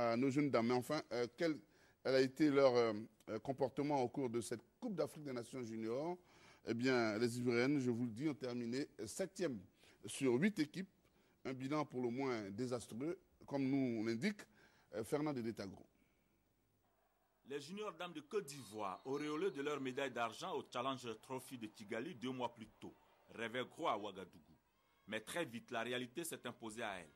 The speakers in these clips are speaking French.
à nos jeunes dames. Mais enfin, quel a été leur comportement au cours de cette Coupe d'Afrique des Nations Juniors? Eh bien, les Ivoiriennes, je vous le dis, ont terminé 7e sur 8 équipes. Un bilan pour le moins désastreux, comme nous l'indique Fernand Détagro. Les juniors dames de Côte d'Ivoire, auréolées de leur médaille d'argent au Challenge Trophy de Kigali 2 mois plus tôt, rêvaient gros à Ouagadougou. Mais très vite, la réalité s'est imposée à elles.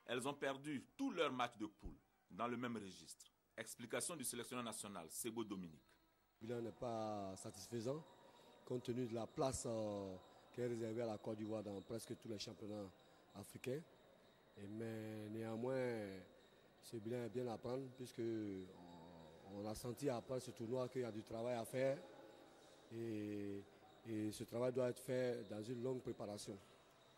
Elles ont perdu tous leurs matchs de poule dans le même registre. Explication du sélectionneur national, Sebo Dominique. Le bilan n'est pas satisfaisant, compte tenu de la place qui est réservée à la Côte d'Ivoire dans presque tous les championnats africains. Mais néanmoins, ce bilan est bien à prendre, puisqu'on a senti après ce tournoi qu'il y a du travail à faire. Et ce travail doit être fait dans une longue préparation.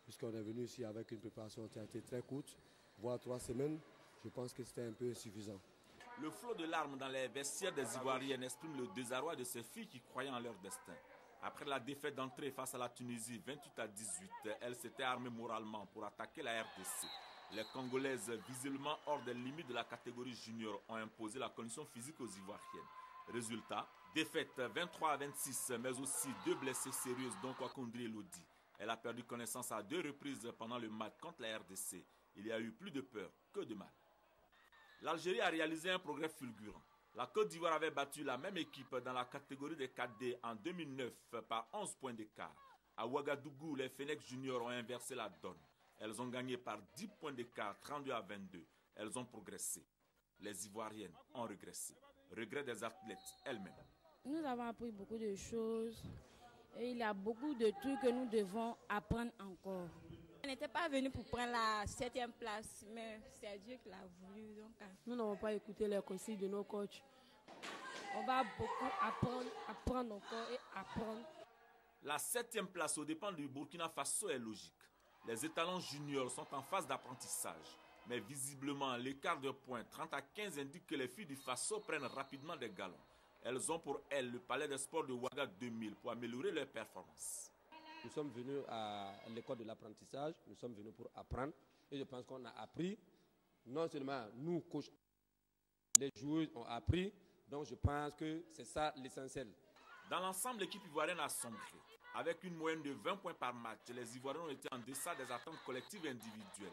Puisqu'on est venu ici avec une préparation qui a été très courte, voire 3 semaines, je pense que c'était un peu insuffisant. Le flot de larmes dans les vestiaires des Ivoiriennes exprime le désarroi de ces filles qui croyaient en leur destin. Après la défaite d'entrée face à la Tunisie 28-18, elles s'étaient armées moralement pour attaquer la RDC. Les Congolaises, visiblement hors des limites de la catégorie junior, ont imposé la condition physique aux Ivoiriennes. Résultat, défaite 23-26, mais aussi 2 blessés sérieuses, dont Kwakondri Elodie. Elle a perdu connaissance à 2 reprises pendant le match contre la RDC. Il y a eu plus de peur que de mal. L'Algérie a réalisé un progrès fulgurant. La Côte d'Ivoire avait battu la même équipe dans la catégorie des cadets en 2009 par 11 points d'écart. À Ouagadougou, les Fennecs juniors ont inversé la donne. Elles ont gagné par 10 points d'écart, 32-22. Elles ont progressé. Les Ivoiriennes ont régressé. Regret des athlètes elles-mêmes. Nous avons appris beaucoup de choses. Et il y a beaucoup de trucs que nous devons apprendre encore. On n'était pas venu pour prendre la 7e place, mais c'est Dieu qui l'a voulu. Donc... Nous n'avons pas écouté les conseils de nos coachs. On va beaucoup apprendre encore et apprendre. La 7e place aux dépens du Burkina Faso est logique. Les étalons juniors sont en phase d'apprentissage. Mais visiblement, l'écart de points 30-15 indique que les filles du Faso prennent rapidement des galons. Elles ont pour elles le palais des sports de Ouaga 2000 pour améliorer leurs performances. Nous sommes venus à l'école de l'apprentissage, nous sommes venus pour apprendre. Et je pense qu'on a appris, non seulement nous, coachs, les joueurs ont appris. Donc je pense que c'est ça l'essentiel. Dans l'ensemble, l'équipe ivoirienne a sombré. Avec une moyenne de 20 points par match, les Ivoiriens ont été en deçà des attentes collectives et individuelles.